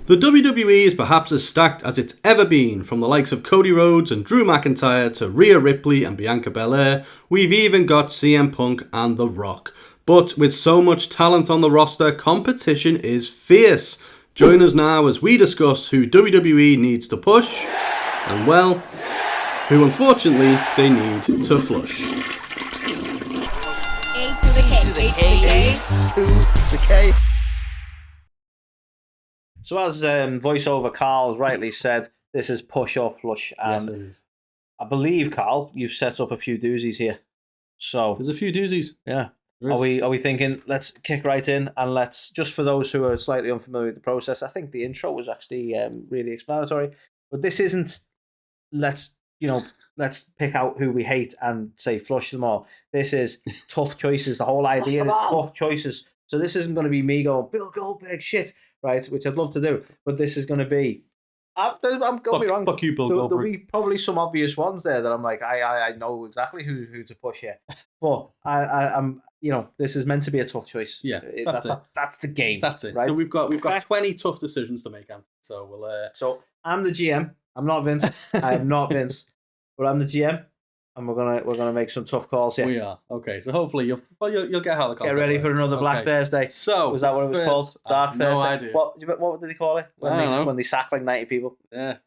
The WWE is perhaps as stacked as it's ever been, from the likes of Cody Rhodes and Drew McIntyre to Rhea Ripley and Bianca Belair. We've even got CM Punk and The Rock. But with so much talent on the roster, competition is fierce. Join us now as we discuss who WWE needs to push and, well, who unfortunately they need to flush. A to the K. To the K. So as voiceover Carl rightly said, this is push or flush. Yes, it is. I believe, Carl, you've set up a few doozies here. So There's a few doozies. yeah. Are we thinking, let's kick right in and let's, just for those who are slightly unfamiliar with the process, I think the intro was actually really explanatory. But this isn't, let's pick out who we hate and say flush them all. This is tough choices. The whole idea is tough choices. So this isn't going to be me going, Bill Goldberg, shit, right? Which I'd love to do. But this is going to be, I'm going to be wrong. Fuck you, Bill There'll Goldberg. be probably some obvious ones there that I'm like, I know exactly who to push here. But I'm, this is meant to be a tough choice. Yeah, that's the game. That's it. Right? So we've got Okay. 20 tough decisions to make, Anthony. So we'll. So I'm the GM. I'm not Vince. I am not Vince, but I'm the GM, and we're gonna make some tough calls here. We are okay. So hopefully you'll get how the Get ready for another Black Thursday. So Was that what it was first, called? I Dark have no Thursday. idea. What did they call it? I don't know. When they sack like 90 people. Yeah,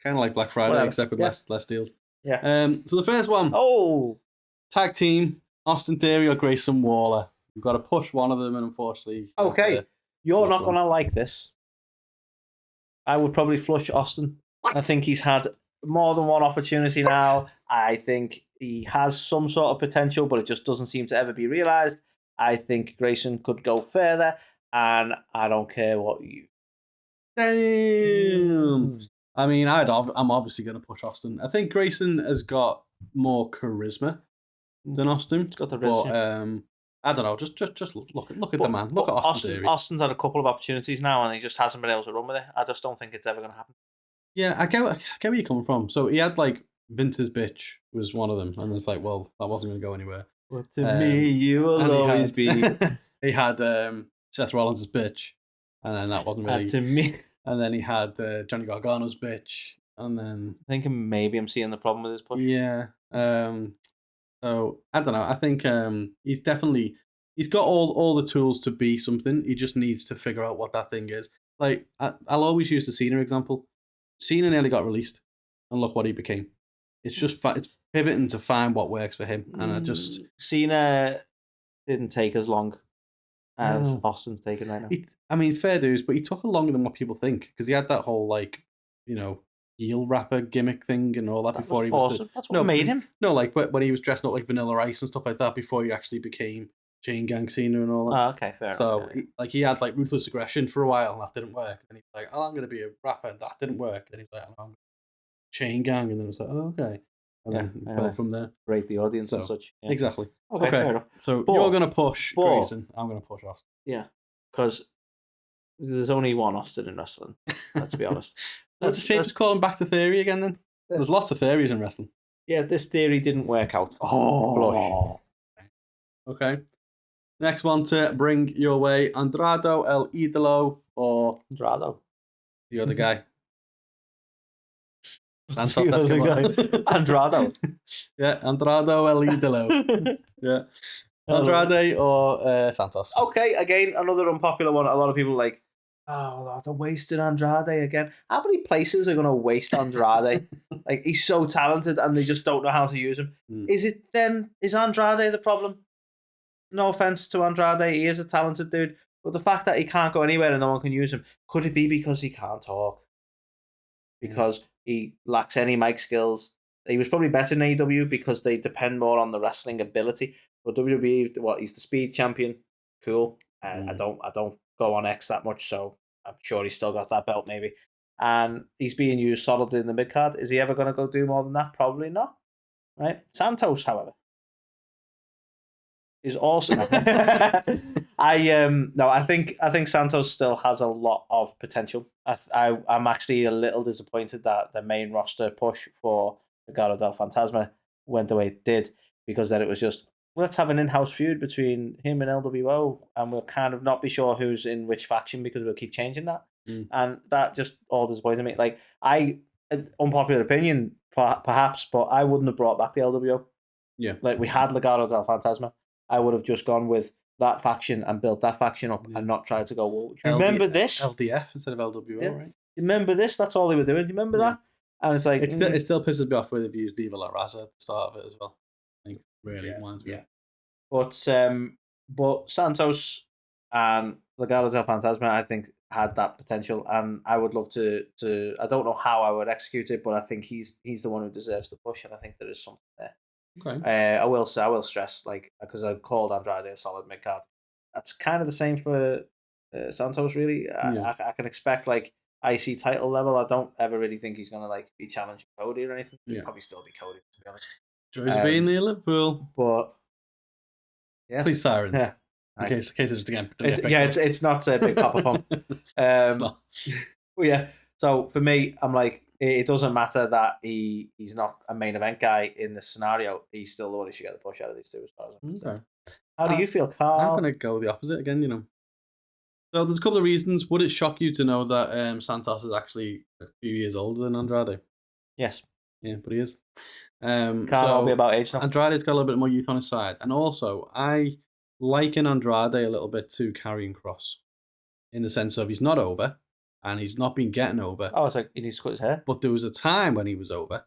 kind of like Black Friday, Whatever. except with Yeah. less deals. Yeah. So the first one, Oh, tag team: Austin Theory or Grayson Waller. We've got to push one of them, and unfortunately, okay. You're flush not one. gonna like this. I would probably flush Austin. What? I think he's had more than one opportunity now. I think he has some sort of potential, but it just doesn't seem to ever be realised. I think Grayson could go further, and I don't care what you. Damn. I mean, I'm obviously going to push Austin. I think Grayson has got more charisma than Austin. He's got the but charisma. I don't know. Just look at the man. Look at Austin Theory. Austin's had a couple of opportunities now, and he just hasn't been able to run with it. I just don't think it's ever going to happen. Yeah, I get where you're coming from. So he had like Vince's bitch was one of them, and it's like, well, that wasn't going to go anywhere. But to me, you will and he always had- be. He had Seth Rollins' bitch, and then that wasn't really. To me, And then he had Johnny Gargano's bitch, and then I think maybe I'm seeing the problem with his push. yeah. So I don't know. I think he's got all the tools to be something. He just needs to figure out what that thing is. Like I'll always use the Cena example. Cena nearly got released, and look what he became. It's just it's pivoting to find what works for him, and I just Cena didn't take as long as No. Austin's taken right now. I mean, fair dues, but he took longer than what people think because he had that whole heel rapper gimmick thing and all that, That before was he was awesome. That's what made him. No, like when he was dressing up like Vanilla Ice and stuff like that before he actually became Chain Gang Cena and all that. Oh, okay, fair So enough. he had like Ruthless Aggression for a while and that didn't work. And he's like, oh, I'm going to be a rapper. And that didn't work. And he's like, oh, I'm Chain Gang. And then it was like, oh, okay. And then built from there. Rate the audience and So, such. Yeah. Exactly. Okay, fair enough. So But- you're going to push but- Grayson. I'm going to push Austin. Yeah, because there's only one Austin in wrestling. Let's be honest. Let's just call him back to theory again then. There's lots of theories in wrestling. Yeah, this theory didn't work out. Oh. Okay. Next one to bring your way, Andrade El Idolo or Andrade. the other guy. Santos, The other Escobar. Andrade. Yeah, Andrade El Idolo. Yeah. Andrade or Santos. Okay, again, another unpopular one. A lot of people are like, oh, they're wasting Andrade again. How many places are going to waste Andrade? Like, he's so talented and they just don't know how to use him. Mm. Is Andrade the problem? No offense to Andrade, he is a talented dude. But the fact that he can't go anywhere and no one can use him, could it be because he can't talk? Because he lacks any mic skills? He was probably better in AEW because they depend more on the wrestling ability. But WWE, he's the speed champion. Cool. I don't go on X that much, so I'm sure he's still got that belt maybe. And he's being used solidly in the mid card. Is he ever going to go do more than that? Probably not. Right. Santos, however, is awesome. I think Santos still has a lot of potential. I'm actually a little disappointed that the main roster push for Legado del Fantasma went the way it did, because then it was just, let's have an in-house feud between him and LWO, and we'll kind of not be sure who's in which faction because we'll keep changing that. And that just all disappointed me. Like, unpopular opinion, perhaps, but I wouldn't have brought back the LWO. Yeah. Like, we had Legado del Fantasma. I would have just gone with that faction and built that faction up and not tried to go, well, do you remember this? LDF instead of LWO, right? Do you remember this? That's all they were doing. Do you remember that? And it's like... It still pisses me off where they've used Viva La Raza at the start of it as well. I think really reminds me. But Santos and Legado del Fantasma, I think, had that potential, and I would love to. I don't know how I would execute it, but I think he's the one who deserves the push, and I think there is something there. Okay. I will stress, like, because I called Andrade a solid mid card. That's kind of the same for Santos. Really, I can expect like IC title level. I don't ever really think he's gonna like be challenging Cody or anything. He'll probably still be Cody, to be honest. Joys of being near Liverpool, but yes, please sirens. Yeah. In case it's just again. It's not a big Papa Pump. Well, yeah. So for me, I'm like, it doesn't matter that he's not a main event guy in this scenario. He's still the one who should get the push out of these two, as far as I'm concerned. How do you feel, Carl? I'm going to go the opposite again, So there's a couple of reasons. Would it shock you to know that Santos is actually a few years older than Andrade? Yes. Yeah, but he is. Can't all be about age now. Andrade's got a little bit more youth on his side. And also, I liken Andrade a little bit to Karrion Kross, in the sense of he's not over, and he's not been getting over. Oh, it's like he needs to cut his hair. But there was a time when he was over,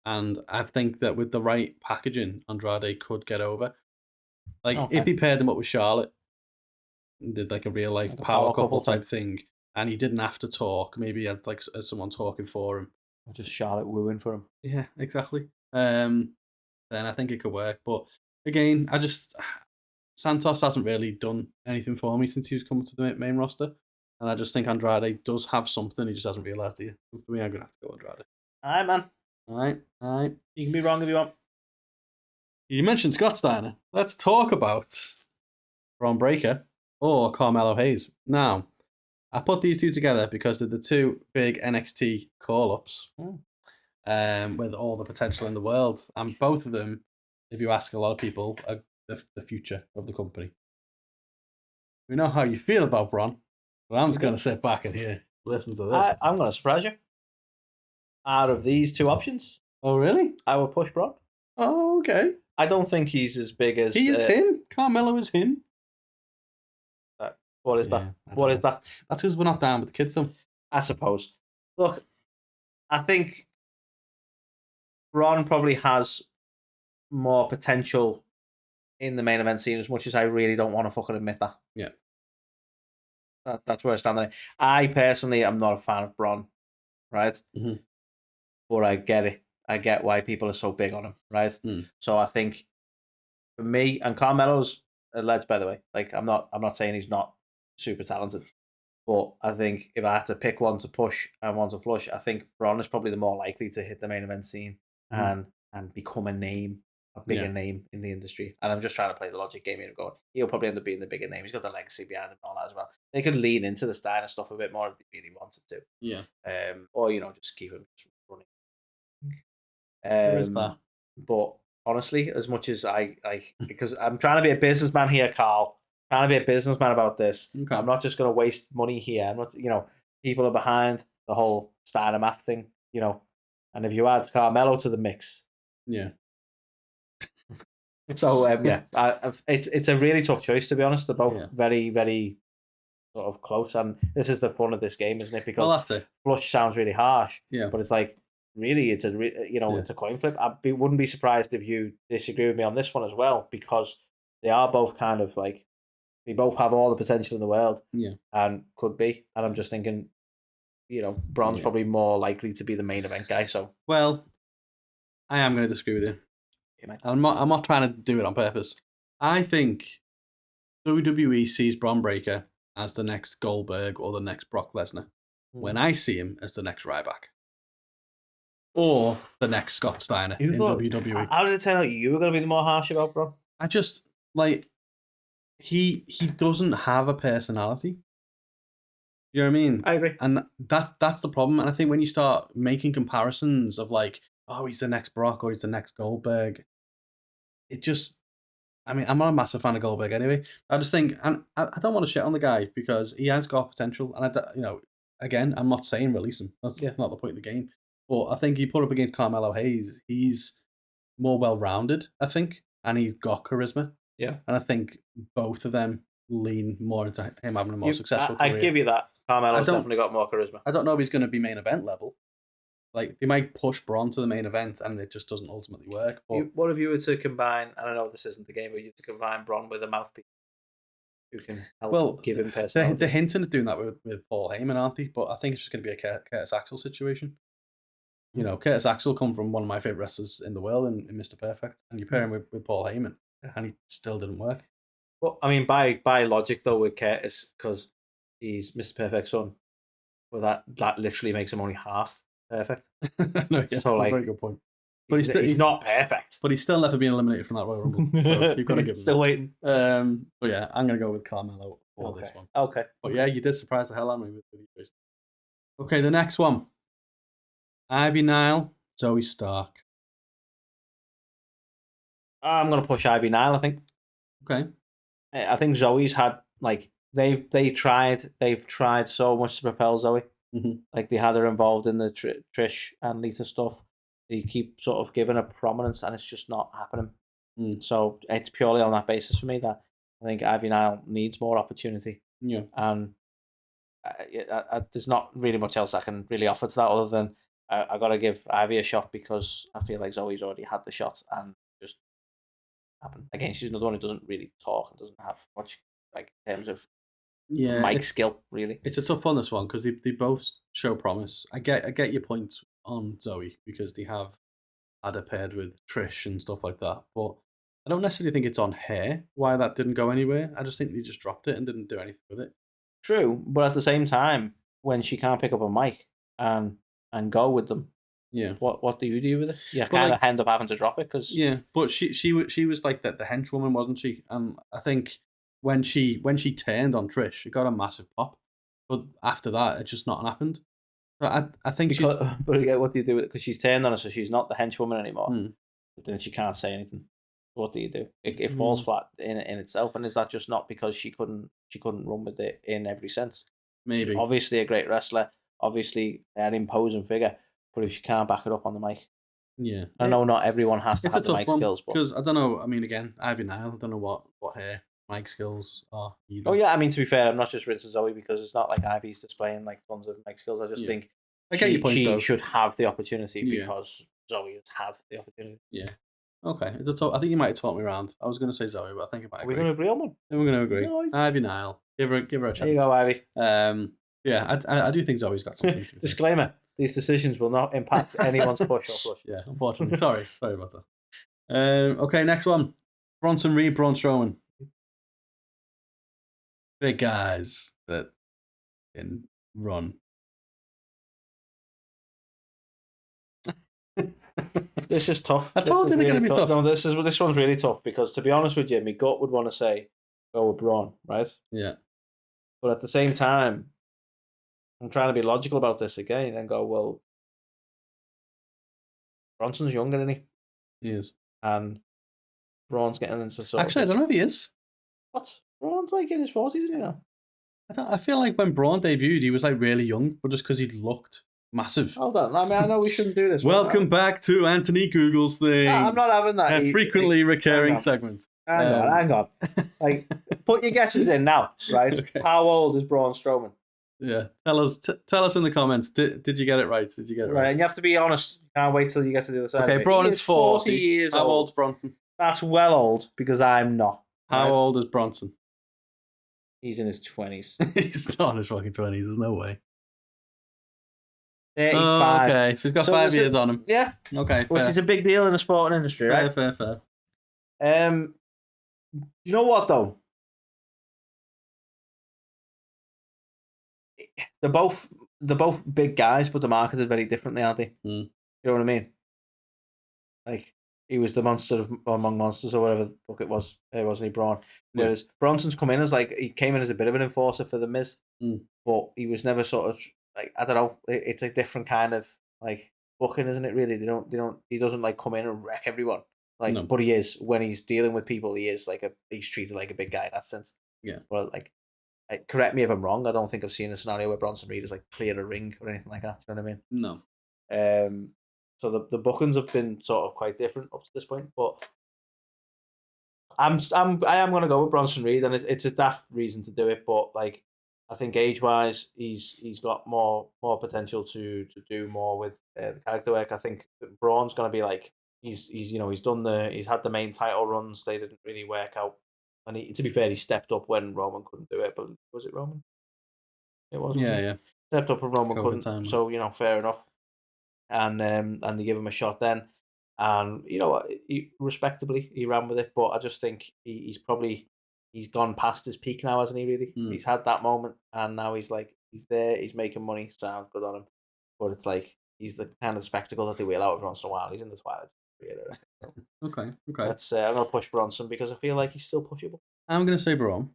and I think that with the right packaging, Andrade could get over. Like, if he paired him up with Charlotte, and did like a real life power couple type thing, and he didn't have to talk, maybe he had like someone talking for him. Or just Charlotte wooing for him. Yeah, exactly. Then I think it could work. But again, Santos hasn't really done anything for me since he's come to the main roster. And I just think Andrade does have something, he just hasn't realised it. For me, I'm going to have to go Andrade. All right, man. All right. You can be wrong if you want. You mentioned Scott Steiner. Let's talk about Bron Breakker or Carmelo Hayes. Now, I put these two together because they're the two big NXT call-ups with all the potential in the world. And both of them, if you ask a lot of people, are the future of the company. We know how you feel about Bron, but I'm just going to sit back and listen to this. I'm going to surprise you. Out of these two options... Oh, really? I will push Bron. Oh, okay. I don't think he's as big as... He is him. Carmelo is him. What is that? What is that? That's because we're not down with the kids, though. I suppose. Look, I think Bron probably has more potential in the main event scene, as much as I really don't want to fucking admit that. Yeah. That's where I stand on it. I personally am not a fan of Bron, right? Mm-hmm. But I get it. I get why people are so big on him, right? So I think for me, and Carmelo's alleged, by the way, like I'm not saying he's not super talented, but I think if I had to pick one to push and one to flush, I think Bron is probably the more likely to hit the main event scene and become a bigger name in the industry. And I'm just trying to play the logic game here of going, he'll probably end up being the bigger name. He's got the legacy behind him and all that as well. They could lean into the Steiner stuff a bit more if they really wanted to. Yeah. Or just keep him running. There is that. But honestly, as much as because I'm trying to be a businessman here, Carl. Trying to be a businessman about this. Okay. I'm not just going to waste money here. I'm not, people are behind the whole Steiner math thing, and if you add Carmelo to the mix. Yeah. So, it's a really tough choice, to be honest. They're both very, very sort of close. And this is the fun of this game, isn't it? Because that's it. flush sounds really harsh. Yeah. But it's like, really, it's it's a coin flip. I wouldn't be surprised if you disagree with me on this one as well, because they are both kind of like, they both have all the potential in the world, and could be. And I'm just thinking, Bron's probably more likely to be the main event guy. So, well, I am going to disagree with you. I'm not trying to do it on purpose. I think WWE sees Bron Breakker as the next Goldberg or the next Brock Lesnar, when I see him as the next Ryback or the next Scott Steiner in WWE. How did it turn out you were going to be the more harsh about Bron? I just like. He doesn't have a personality. You know what I mean? I agree. And that's the problem. And I think when you start making comparisons of like, oh, he's the next Brock or he's the next Goldberg, it just, I'm not a massive fan of Goldberg anyway. I just think, and I don't want to shit on the guy because he has got potential. And again, I'm not saying release him. That's not the point of the game. But I think he put up against Carmelo Hayes. He's more well-rounded, I think, and he's got charisma. Yeah. And I think both of them lean more into him having a more successful career. I give you that. Carmelo's definitely got more charisma. I don't know if he's going to be main event level. Like, they might push Bron to the main event and it just doesn't ultimately work. But What if you were to combine, and I know this isn't the game, but you were to combine Bron with a mouthpiece who can help give him personality? They're hinting at doing that with Paul Heyman, aren't they? But I think it's just going to be a Curtis Axel situation. You know, Curtis Axel come from one of my favourite wrestlers in the world in Mr. Perfect, and you pair him with Paul Heyman, and he still didn't work. Well, I mean, by logic, though, with Curtis, because he's Mr. Perfect's son, well, that literally makes him only half perfect. No, yeah, so, like, very good point. But he's not perfect. But he's still never been eliminated from that Royal Rumble. So you've got to give him still waiting. But yeah, I'm going to go with Carmelo for this one. Okay. But yeah, you did surprise the hell out of me with your Okay, the next one. Ivy Nile, Zoey Stark. I'm going to push Ivy Nile, I think. Okay. I think Zoe's had, like, they've tried so much to propel Zoe. Mm-hmm. Like, they had her involved in the Trish and Lita stuff. They keep sort of giving her prominence, and it's just not happening. So it's purely on that basis for me that I think Ivy Nile needs more opportunity. Yeah. And there's not really much else I can really offer to that other than I got to give Ivy a shot because I feel like Zoe's already had the shot and just happened. Again, she's another one who doesn't really talk and doesn't have much, like, in terms of mic skill, really. It's a tough one, this one, because they both show promise. I get your point on Zoe because they have had her paired with Trish and stuff like that, but I don't necessarily think it's on her why that didn't go anywhere. I just think they just dropped it and didn't do anything with it. True, but at the same time, when she can't pick up a mic and go with them, what do you do with it? You kind of end up having to drop it because but she was like the henchwoman, wasn't she? And I think when she turned on Trish, it got a massive pop, but after that, it just not happened. But I think but again, what do you do with it? Because she's turned on her, so she's not the henchwoman anymore. But then she can't say anything. What do you do? It falls flat in itself, and is that just not because she couldn't run with it in every sense? Maybe. She's obviously a great wrestler, obviously an imposing figure, but if she can't back it up on the mic, I know not everyone has to have the mic skills, because I don't know. I mean, again, Ivy Nile, I don't know what her mic skills are either. Oh yeah, I mean, to be fair, I'm not just rinsing Zoe because it's not like Ivy's displaying like tons of mic skills. I just think I get your point, she though. should have the opportunity because Zoe has had the opportunity. Yeah. Okay. I think you might have taught me around. I was going to say Zoe, but I think I might agree. We're going to agree on one. Then we're going to agree. Nice. Ivy Nile. Give her a chance. There you go, Ivy. Yeah, I do think Zoe's got something to Disclaimer: these decisions will not impact anyone's push or flush. Yeah, unfortunately. Sorry about that. Okay, next one. Bronson Reed, Braun Strowman. Big guys that can run. This is tough. I told you they're going to be tough. No, this one's really tough because, to be honest with you, my gut would want to say go with Braun, right? Yeah. But at the same time, I'm trying to be logical about this again and go, well, Bronson's younger, isn't he? He is. And Braun's getting into sort Actually, I don't know if he is. What? Braun's like in his 40s, isn't he now? I feel like when Braun debuted, he was like really young, but just because he looked massive. Hold on. I mean, I know we shouldn't do this. Welcome back to Anthony Google's thing. No, I'm not having that. A frequently recurring segment. Hang on. Like, put your guesses in now, right? Okay. How old is Braun Strowman? Yeah. Tell us in the comments. Did you get it right? Did you get it right? And you have to be honest. You can't wait till you get to the other side. Okay, Braun is 40 years old. How old's Bronson? That's well old because I'm not. How old is Bronson? He's in his 20s. He's not in his fucking 20s. There's no way. 35. Oh, okay, so he's got 5 years on him. Yeah. Okay, which is a big deal in the sporting industry, right? Fair. You know what, though? They're both big guys, but they're marketed very differently, aren't they? You know what I mean? Like, he was the monster among monsters or whatever the fuck it was. Wasn't he, Braun? Whereas Bronson's come in as he came in as a bit of an enforcer for the Miz, but he was never sort of like, I don't know. It's a different kind of like booking, isn't it? Really, he doesn't like come in and wreck everyone. But he is when he's dealing with people. He is he's treated like a big guy in that sense. Yeah. But like correct me if I'm wrong. I don't think I've seen a scenario where Bronson Reed has like cleared a ring or anything like that. Do you know what I mean? No. So the bookings have been sort of quite different up to this point, but I am gonna go with Bronson Reed, and it's a daft reason to do it, but like I think age wise, he's got more potential to do more with the character work. I think that Braun's gonna be like he's he's had the main title runs. They didn't really work out, and to be fair, he stepped up when Roman couldn't do it. But was it Roman? It was. Wasn't Yeah, it? yeah. Stepped up when Roman COVID couldn't. time. So fair enough. And they give him a shot then, and what, respectably he ran with it. But I just think he's gone past his peak now, hasn't he? Really, he's had that moment, and now he's there, he's making money. Sounds good on him, but it's like he's the kind of spectacle that they wheel out every once in a while. He's in the twilight. Okay. That's I'm gonna push Bronson because I feel like he's still pushable. I'm gonna say Braun,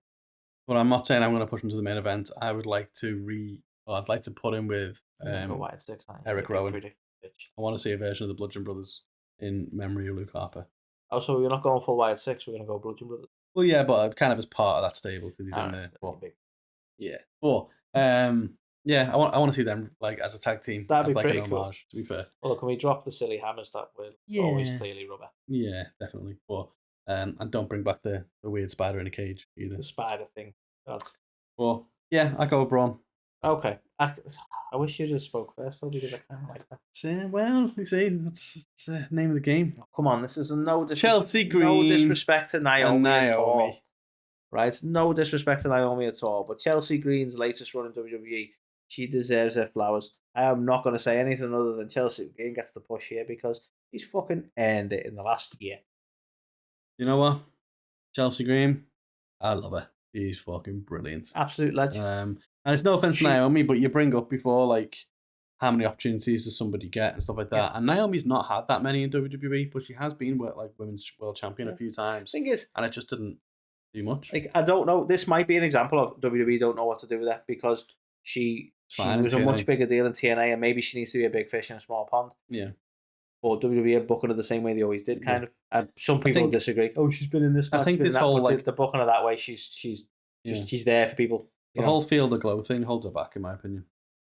but I'm not saying I'm gonna push him to the main event. I would like to I'd like to put him with Go wide six, Eric Rowan. I want to see a version of the Bludgeon Brothers in memory of Luke Harper. Oh, so we're not going full wide six. We're gonna go Bludgeon Brothers. Well, yeah, but kind of as part of that stable because he's in there. But, yeah, but yeah, I want to see them like as a tag team. That'd be like pretty an homage, cool. To be fair. Well, can we drop the silly hammers that were always clearly rubber? Yeah, definitely. But and don't bring back the weird spider in a cage either. The spider thing. God. Well, yeah, I go with Braun. Okay. I wish you just spoke first though, because I kind of like that. Well, you see, that's the name of the game. Oh, come on, this is Chelsea Green. No disrespect to Naomi at all. Naomi. Right? No disrespect to Naomi at all. But Chelsea Green's latest run in WWE, she deserves her flowers. I am not going to say anything other than Chelsea Green gets the push here because she's fucking earned it in the last year. You know what? Chelsea Green, I love her. She's fucking brilliant. Absolute legend. And it's no offense to Naomi, but you bring up before, like, how many opportunities does somebody get and stuff like that. Yeah. And Naomi's not had that many in WWE, but she has been like women's world champion a few times. Thing is, and it just didn't do much. Like, I don't know. This might be an example of WWE don't know what to do with that because she was a much bigger deal in TNA, and maybe she needs to be a big fish in a small pond. Yeah. Or WWE are booking her the same way they always did, kind of. And some people disagree. Oh, she's been in this match. I think this whole the booking her that way, she's there for people. The whole Feel the Glow thing holds her back, in my opinion.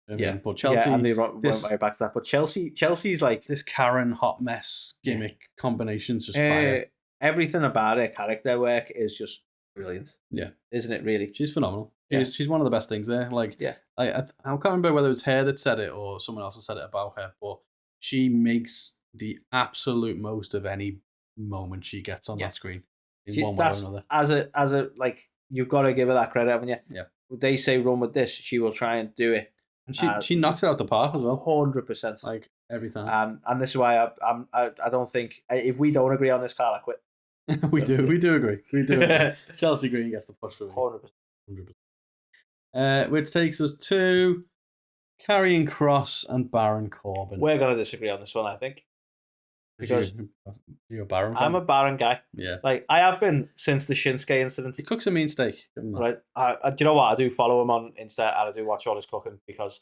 But Chelsea, and they went right back to that. But Chelsea's like this Karen hot mess gimmick combination's just fire. Everything about her character work is just brilliant. Yeah, isn't it? Really, she's phenomenal. She's one of the best things there. Like, I can't remember whether it was her that said it or someone else that said it about her, but she makes the absolute most of any moment she gets on that screen in one way or another. As a like, you've got to give her that credit, haven't you? Yeah. They say run with this, she will try and do it. And she knocks it out the park as well. 100%. Like every time. And this is why I don't think, if we don't agree on this, Carl, I quit. we do agree. Chelsea Green gets the push for me. 100%. Which takes us to Karrion Kross and Baron Corbin. We're going to disagree on this one, I think. Because you're a Baron fan? I'm a Baron guy. Yeah. Like, I have been since the Shinsuke incident. He cooks a mean steak. Right. Do you know what? I do follow him on Insta and I do watch all his cooking because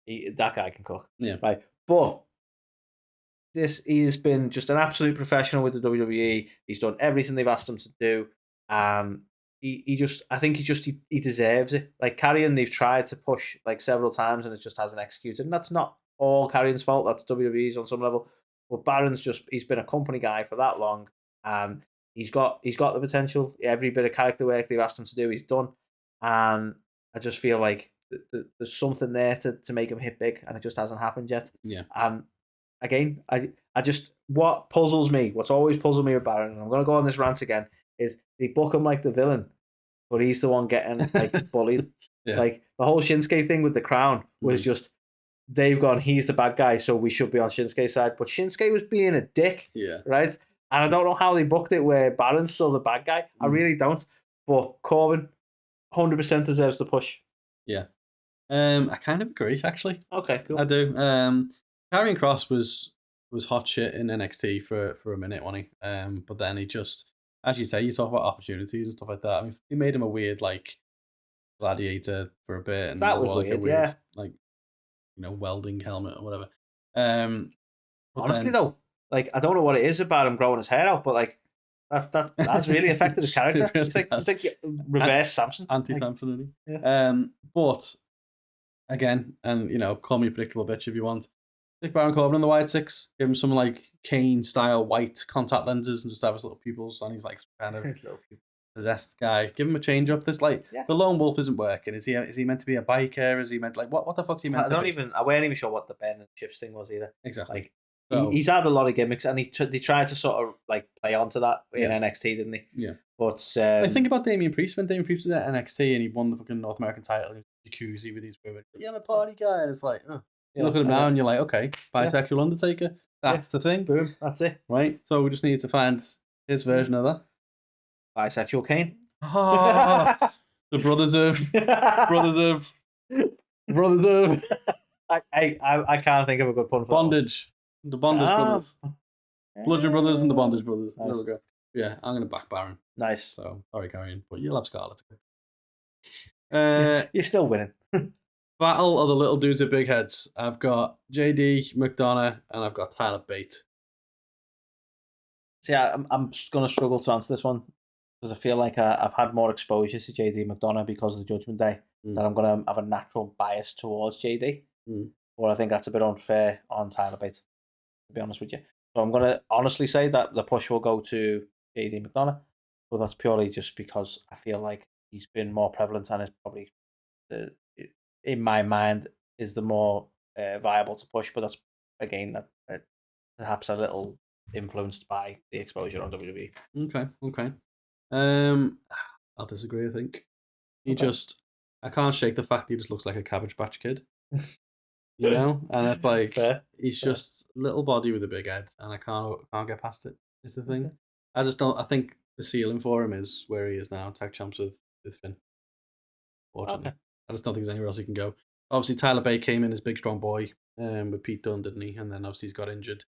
that guy can cook. Yeah. Right. But he has been just an absolute professional with the WWE. He's done everything they've asked him to do. And I think he deserves it. Like, Karrion, they've tried to push like several times and it just hasn't executed. And that's not all Karrion's fault. That's WWE's on some level. But Baron's he's been a company guy for that long, and he's got the potential. Every bit of character work they've asked him to do, he's done. And I just feel like there's something there to make him hit big, and it just hasn't happened yet. Yeah. And again, what puzzles me, what's always puzzled me with Baron, and I'm gonna go on this rant again, is they book him like the villain, but he's the one getting like bullied. Yeah. Like the whole Shinsuke thing with the crown was just. They've gone, he's the bad guy, so we should be on Shinsuke's side. But Shinsuke was being a dick. Yeah. Right? And I don't know how they booked it where Baron's still the bad guy. I really don't. But Corbin 100% deserves the push. Yeah. I kind of agree, actually. Okay, cool. I do. Karrion Kross was hot shit in NXT for a minute, wasn't he? But then he just, as you say, you talk about opportunities and stuff like that. I mean, he made him a weird, like, gladiator for a bit. And that was like weird, yeah. Like, welding helmet or whatever. Honestly, though, like, I don't know what it is about him growing his hair out, but like, That's really affected his character. It really It's has. like reverse Samson. Anti-Samson, really. Yeah. But again, and call me a predictable bitch if you want. Stick Baron Corbin in the White Six. Give him some like Kane style white contact lenses and just have his little pupils, and he's like kind of His little people. possessed guy. Give him a change up. This the lone wolf isn't working. Is he meant to be a biker? Is he meant what the fuck's he meant to be? I weren't even sure what the Ben and Chips thing was either. Exactly. Like So- he's had a lot of gimmicks, and they tried to sort of like play onto that in Yeah. NXT, didn't they? Yeah. But I think about Damian Priest when Damian Priest was at NXT and he won the fucking North American title in jacuzzi with these women. Yeah, I'm a party guy, and it's like, you look at him now and you're like, okay, bisexual Undertaker. That's the thing. boom, that's it. Right? So we just need to find his version of that. Bisexual Kane. The brothers of I can't think of a good pun for bondage. The bondage brothers. Bludgeon Brothers and the Bondage Brothers. Nice. There we go. Yeah, I'm gonna back Baron. Nice. So sorry, Karrion, but you'll have Scarlet. You're still winning. Battle of the little dudes with big heads. I've got JD, McDonagh, and I've got Tyler Bate. See, I'm going to struggle to answer this one because I feel like I've had more exposure to JD McDonagh because of the Judgment Day that I'm going to have a natural bias towards JD. But I think that's a bit unfair on Tyler Bate, to be honest with you. So I'm going to honestly say that the push will go to JD McDonagh, but that's purely just because I feel like he's been more prevalent and is probably, in my mind, is the more viable to push. But that's, again, that perhaps a little influenced by the exposure on WWE. Okay. I'll disagree. I think I can't shake the fact he just looks like a Cabbage Patch Kid. And it's like Fair. he's just little body with a big head, and I can't get past it. Is the thing. I just don't. I think the ceiling for him is where he is now, tag champs with Finn. Fortunately, I just don't think there's anywhere else he can go. Obviously, Tyler Bate came in as big strong boy with Pete Dunne, didn't he? And then obviously he's got injured,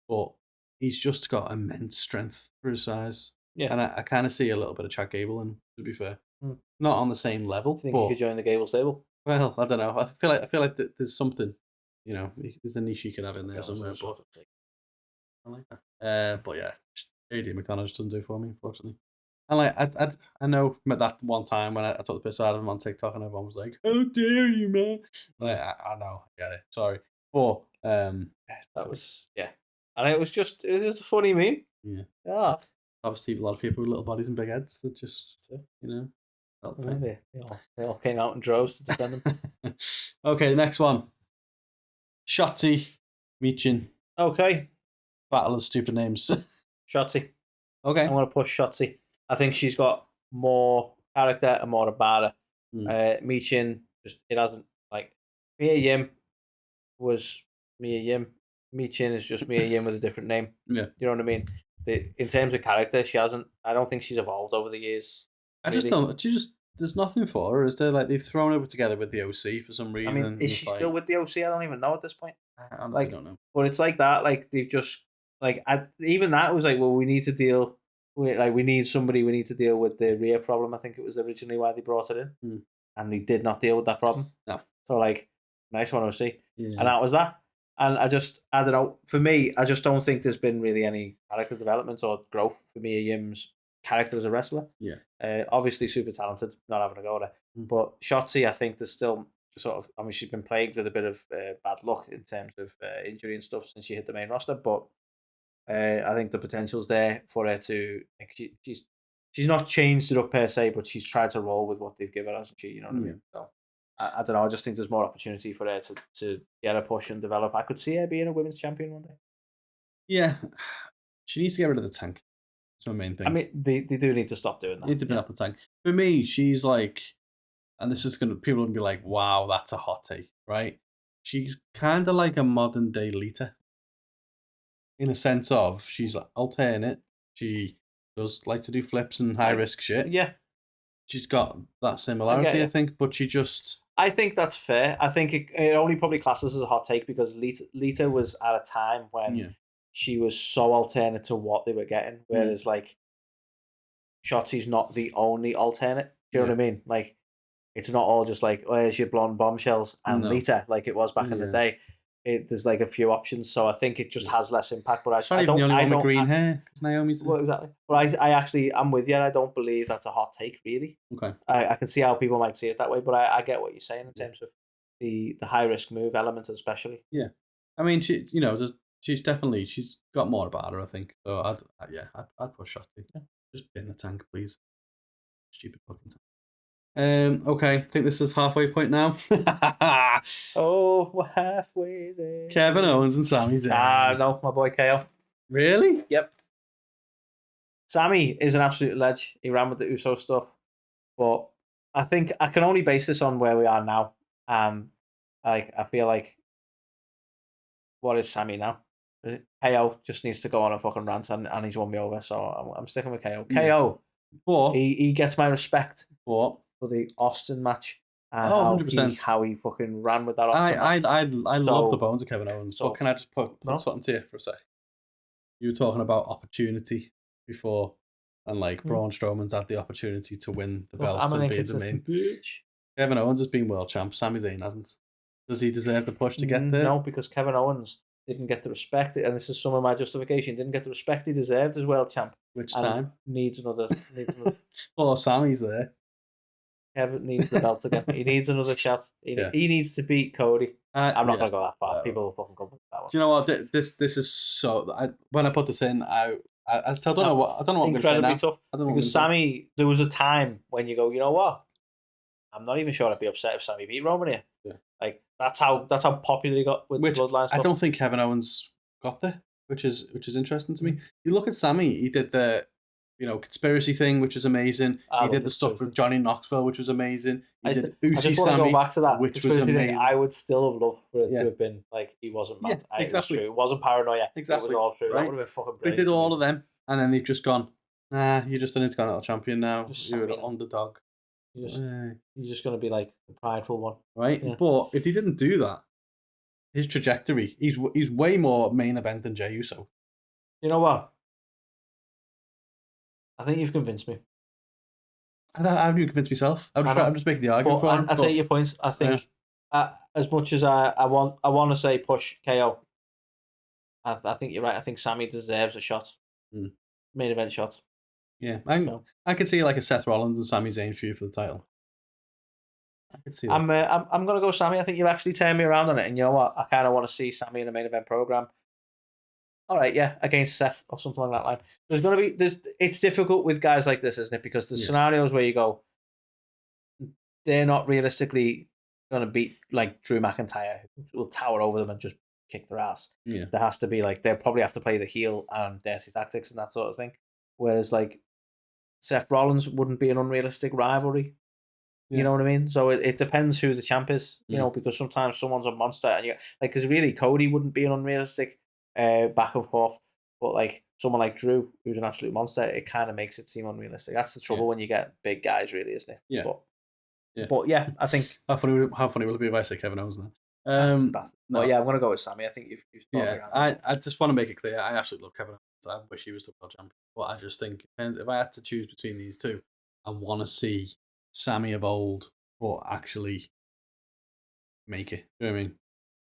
but he's just got immense strength for his size. Yeah. And I kind of see a little bit of Chad Gable in, to be fair. Not on the same level. Think but, you could join the Gable stable? Well, I don't know. I feel like there's something, there's a niche you could have in there somewhere. But I like that. But yeah, JD McDonagh just doesn't do it for me, unfortunately. And like I know that one time when I took the piss out of him on TikTok and everyone was like, "How dare you, man!" Like I know, I get it. Sorry, but that was and it was just a funny meme. Yeah. Obviously, a lot of people with little bodies and big heads that just felt the pain. They all came out in droves to defend them. Okay, the next one. Shotzi, Michin. Okay. Battle of stupid names. Shotzi. Okay. I'm going to push Shotzi. I think she's got more character and more about her. Michin, it hasn't, like, Mia Yim was Mia Yim. Michin is just Mia Yim with a different name. Yeah. You know what I mean? In terms of character, I don't think she's evolved over the years. I just don't. There's nothing for her. Is there? Like, they've thrown her together with the OC for some reason. I mean, is she still with the OC? I don't even know at this point. I honestly don't know. But it's like that. Like, they've just, like, even that was like, well, we need to deal with, like, we need to deal with the Rhea problem. I think it was originally why they brought it in. And they did not deal with that problem. No. So, like, nice one, OC. Yeah. And that was that. And I don't know. For me, I just don't think there's been really any character development or growth for Mia Yim's character as a wrestler. Yeah. Obviously super talented, not having a go at her. But Shotzi, I think there's still sort of, I mean, she's been plagued with a bit of bad luck in terms of injury and stuff since she hit the main roster. But I think the potential's there for her to, like, she's not changed it up per se, but she's tried to roll with what they've given her, hasn't she? You know what I mean? So I don't know. I just think there's more opportunity for her to get a push and develop. I could see her being a women's champion one day. Yeah. She needs to get rid of the tank. That's my main thing. I mean, they do need to stop doing that. Need to bring up the tank. For me, she's like, and this is people are gonna be like, wow, that's a hot take, right? She's kind of like a modern day Lita, in a sense of she's alternate. She does like to do flips and high risk shit. Yeah, she's got that similarity, I think, but she just. I think that's fair. I think it only probably classes as a hot take because Lita was at a time when she was so alternate to what they were getting, whereas like Shotzi's not the only alternate. Do you know what I mean? Like, it's not all just like, oh, here's your blonde bombshells and Lita, like it was back in the day. there's like a few options, so I think it just has less impact. But It's not even the only one with green hair. It's Naomi's. Well, exactly. But I actually, I'm with you. I don't believe that's a hot take, really. Okay. I can see how people might see it that way, but I get what you're saying in terms of the high risk move elements, especially. Yeah, I mean, she's got more about her, I think. So I'd push Shotzi. Yeah. Just in the tank, please. Stupid fucking tank. Okay, I think this is halfway point now. Oh, we're halfway there. Kevin Owens and Sami Zayn. No, my boy KO. Really? Yep. Sami is an absolute ledge. He ran with the Uso stuff, but I think I can only base this on where we are now. I feel like, what is Sami now? KO just needs to go on a fucking rant, and he's won me over. So I'm sticking with KO. KO. But he gets my respect. But for the Austin match and 100%. how he fucking ran with that Austin match. I love the bones of Kevin Owens. But can I just put something to you for a sec? You were talking about opportunity before, and like Braun Strowman's had the opportunity to win the belt and be the main. Bitch. Kevin Owens has been world champ. Sami Zayn hasn't. Does he deserve the push to get there? No, because Kevin Owens didn't get the respect, and this is some of my justification. Didn't get the respect he deserved as world champ. Which time? Needs another. Oh, Sami's there. Kevin needs the belt again. He needs another shot. He needs to beat Cody. I'm not going to go that far. People will fucking come with that one. Do you know what? This is so. When I put this in, I don't know what I'm going to say now. Tough. Because Sami, there was a time when you go, you know what? I'm not even sure I'd be upset if Sami beat Roman here. Yeah. Like that's how popular he got with the Bloodline stuff. I don't think Kevin Owens got there, which is interesting to me. You look at Sami. He did the conspiracy thing, which is amazing. He did the stuff with Johnny Knoxville, which was amazing. He did I just want to go back to that, which was amazing. Thing. I would still have loved for it to have been like he wasn't mad. Yeah, exactly. It wasn't paranoia. Exactly. It was all true. Right? That would have been fucking brilliant. They did all of them, and then they've just gone, nah, you're just an Intercontinental Champion now. You're an underdog. You're just going to be like the prideful one. Right? Yeah. But if he didn't do that, his trajectory, he's way more main event than Jey Uso. You know what? I think you've convinced me. How have you convinced myself? I'm just making the argument for him. I take your points. I think as much as I want to say push KO, I think you're right. I think Sami deserves a shot. Main event shot. Yeah. I could see like a Seth Rollins and Sami Zayn feud for the title. I could see that. I'm going to go Sami. I think you've actually turned me around on it. And you know what? I kind of want to see Sami in a main event program. All right, yeah, against Seth or something along that line. There's going to be it's difficult with guys like this, isn't it? Because there's scenarios where you go, they're not realistically going to beat like Drew McIntyre, who will tower over them and just kick their ass. Yeah. There has to be like they'll probably have to play the heel and dirty tactics and that sort of thing. Whereas like Seth Rollins wouldn't be an unrealistic rivalry. Yeah. You know what I mean? So it depends who the champ is, you know, because sometimes someone's a monster and you like because really Cody wouldn't be an unrealistic back and forth, but like someone like Drew, who's an absolute monster, it kind of makes it seem unrealistic. That's the trouble when you get big guys, really, isn't it? Yeah. But yeah, I think how funny will it be if I say Kevin Owens now? No, yeah, I'm gonna go with Sami. I think you've I just want to make it clear. I absolutely love Kevin Owens. I wish he was the world champion, but I just think if I had to choose between these two, I want to see Sami of old, but actually make it. You know what I mean?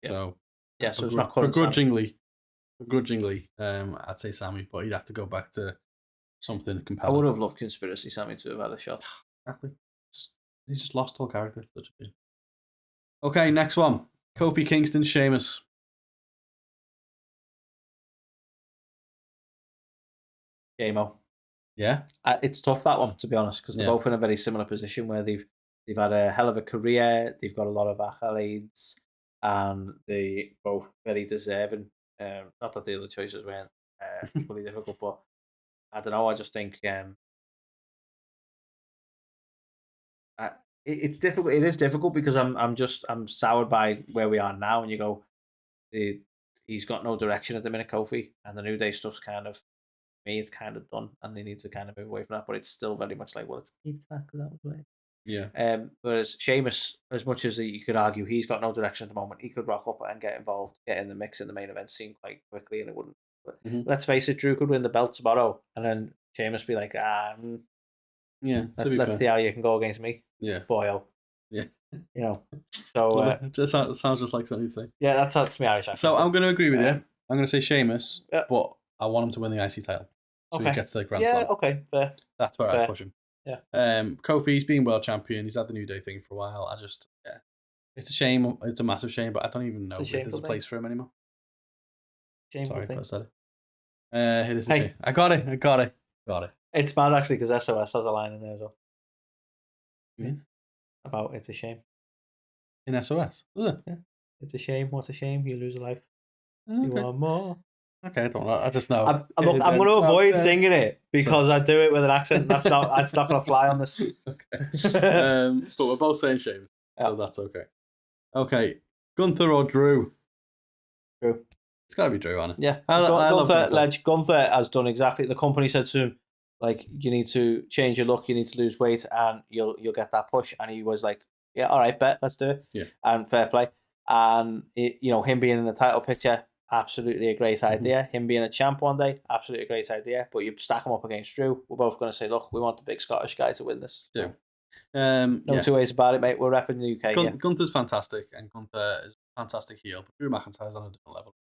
Yeah. So so it's not begrudgingly, I'd say Sami, but he'd have to go back to something compelling. I would have loved Conspiracy Sami to have had a shot. Exactly. He's just lost all character. Such a pity. Okay, next one. Kofi Kingston, Sheamus. Game-o. Yeah? It's tough, that one, to be honest, because they're both in a very similar position where they've had a hell of a career, they've got a lot of accolades, and they both very deserving. Not that the other choices weren't equally difficult, but I don't know. I just think it's difficult. It is difficult because I'm soured by where we are now, and you go, he's got no direction at the minute, Kofi, and the New Day stuff's kind of it's kind of done, and they need to kind of move away from that. But it's still very much like, well, let's keep to that because that was weird. Yeah. Whereas Sheamus, as much as you could argue he's got no direction at the moment, he could rock up and get involved, get in the mix in the main event scene quite quickly, and it wouldn't. But let's face it, Drew could win the belt tomorrow, and then Sheamus be like, yeah, let's see how you can go against me. Yeah, boyo. Yeah, You know. So It just sounds just like something you'd say. yeah, that's me Irish accent. So I'm going to agree with you. I'm going to say Sheamus, Yeah. but I want him to win the IC title. So he gets to the Grand Slam. Okay, fair. That's where I push him. Yeah. Kofi's been world champion. He's had the New Day thing for a while. It's a shame. It's a massive shame, but I don't even know if there's a place for him anymore. Shameful Sorry, thing. I said it. Hey, I got it. It's mad actually because SOS has a line in there as well. Yeah. About it's a shame. In SOS? Yeah. It's a shame. What a shame. You lose a life. Okay. You want more. Okay, I don't know. I just know. I'm going to avoid singing it because I do it with an accent. That's not going to fly on this. Okay. But we're both saying Sheamus, so that's okay. Okay, Gunther or Drew? Drew. It's got to be Drew, on it. Yeah. I love Gunther. Gunther has done exactly. The company said to him, like, you need to change your look, you need to lose weight, and you'll get that push. And he was like, yeah, all right, bet, let's do it. Yeah. And fair play. And him being in the title picture, absolutely a great idea. Him being a champ one day, absolutely a great idea. But you stack him up against Drew, we're both going to say, look, we want the big Scottish guy to win this. Yeah. No two ways about it, mate. We're repping the UK. Gunther's fantastic, and Gunther is a fantastic heel. But Drew McIntyre's on a different level.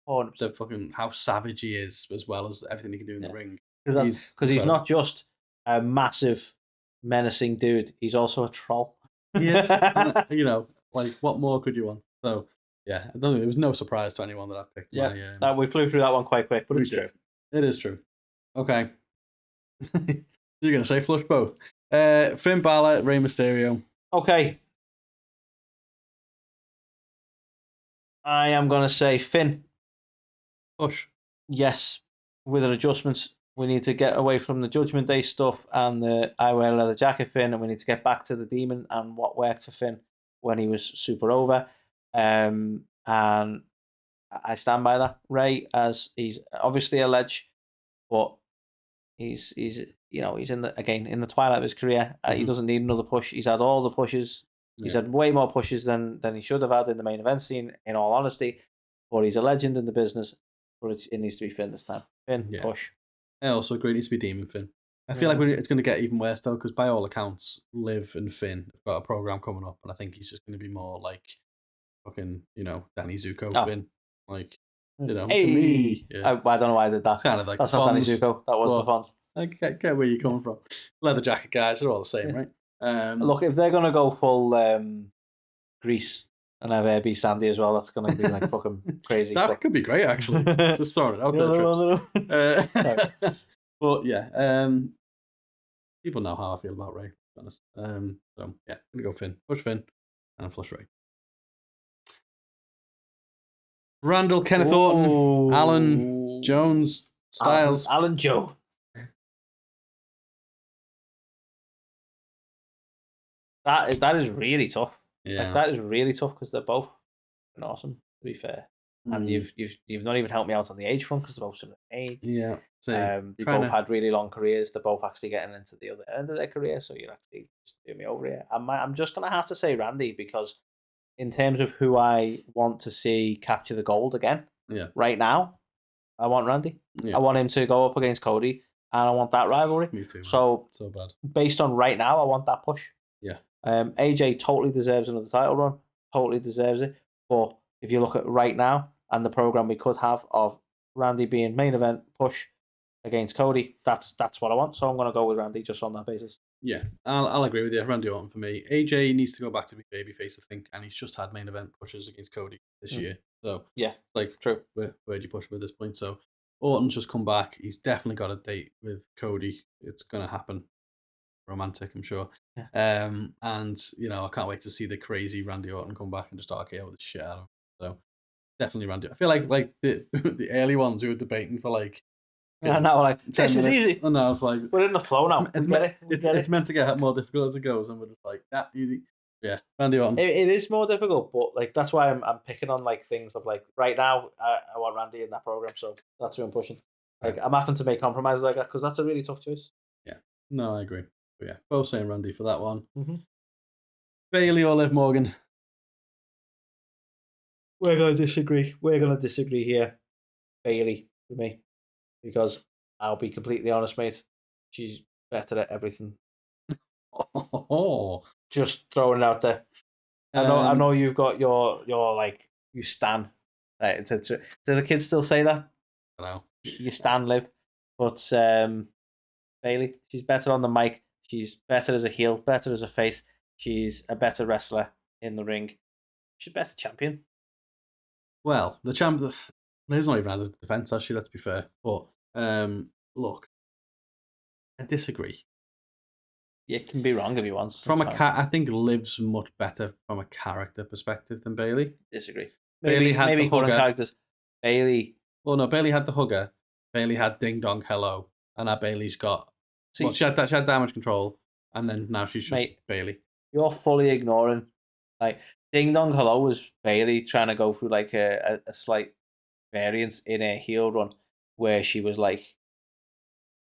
100%. So fucking how savage he is, as well as everything he can do in the ring. Because he's not just a massive, menacing dude. He's also a troll. He is. Like what more could you want? So yeah, it was no surprise to anyone that I picked. Yeah, we flew through that one quite quick, but it's true. It is true. Okay. You're gonna say flush both. Finn Balor, Rey Mysterio. Okay. I am gonna say Finn. Push. Yes, with an adjustment. We need to get away from the Judgment Day stuff and the I wear leather jacket Finn, and we need to get back to the Demon and what worked for Finn when he was super over. And I stand by that. Rey, as he's obviously a ledge, but he's in the twilight of his career. He doesn't need another push. He's had all the pushes. Yeah. He's had way more pushes than he should have had in the main event scene, in all honesty. But he's a legend in the business. But it needs to be Finn this time. Finn, push. I also agree it needs to be Demon Finn. I feel like it's going to get even worse though, because by all accounts, Liv and Finn have got a program coming up, and I think he's just going to be more like fucking, Danny Zuko Finn, like, Hey, I don't know why I did that. It's kind of like that's not Danny Zuko. That was the Fonz. I get where you're coming from. Leather jacket guys are all the same, right? Look, if they're going to go full Grease and have Air B Sandy as well, that's going to be like fucking crazy. That could be great, actually. Just throwing it out there. But yeah, people know how I feel about Rey, to be honest. So yeah, I'm gonna go Finn, push Finn, and flush Rey. Randall, Kenneth Orton, Alan Jones, Styles, Alan Joe. That is really tough. Yeah, that is really tough because they're both awesome. To be fair. And you've not even helped me out on the age front because they're both similar age. Yeah. They both had really long careers. They're both actually getting into the other end of their career, so you're actually just doing me over here. I'm just gonna have to say Randy, because in terms of who I want to see capture the gold again, right now, I want Randy. Yeah. I want him to go up against Cody, and I want that rivalry. Me too. Man. So bad. Based on right now, I want that push. Yeah. AJ totally deserves another title run. Totally deserves it. But if you look at right now and the program we could have of Randy being main event push against Cody, that's what I want. So I'm going to go with Randy just on that basis. Yeah, I'll agree with you. Randy Orton for me. AJ needs to go back to be babyface, I think, and he's just had main event pushes against Cody this year. So yeah, like true. Where do you push him at this point? So Orton's just come back. He's definitely got a date with Cody. It's going to happen. Romantic, I'm sure. Yeah. And I can't wait to see the crazy Randy Orton come back and just RKO the shit out of him. So definitely Randy. I feel like the the early ones we were debating for like. Yeah, now like this is easy. And I was like, we're in the flow now. It's meant to get more difficult as it goes, and we're just like that easy. Yeah, Randy Orton. It is more difficult, but like that's why I'm picking on like things of like right now. I want Randy in that program, so that's who I'm pushing. Like I'm having to make compromises like that because that's a really tough choice. Yeah, no, I agree. But yeah, both saying Randy for that one. Mm-hmm. Bailey or Liv Morgan? We're going to disagree. We're going to disagree here. Bailey for me, because I'll be completely honest, mate. She's better at everything. Oh, just throwing it out there. I know you've got your like you stan. Right, do the kids still say that? I know. You stan Liv, but Bailey, she's better on the mic. She's better as a heel, better as a face. She's a better wrestler in the ring. She's a better champion. Well, the champ, Liv's not even had a defense, actually. Let's be fair. But look, I disagree. You can be wrong if you want. I think Liv's much better from a character perspective than Bailey. Disagree. Bailey had the hugger. Characters. Bailey. Well, no, Bailey had the hugger. Bailey had Ding Dong Hello, and now Bailey's got. See, well, she had damage control, and then now she's just Bailey. You're fully ignoring, like Ding Dong Hello was Bailey trying to go through like a slight variance in a heel run where she was like,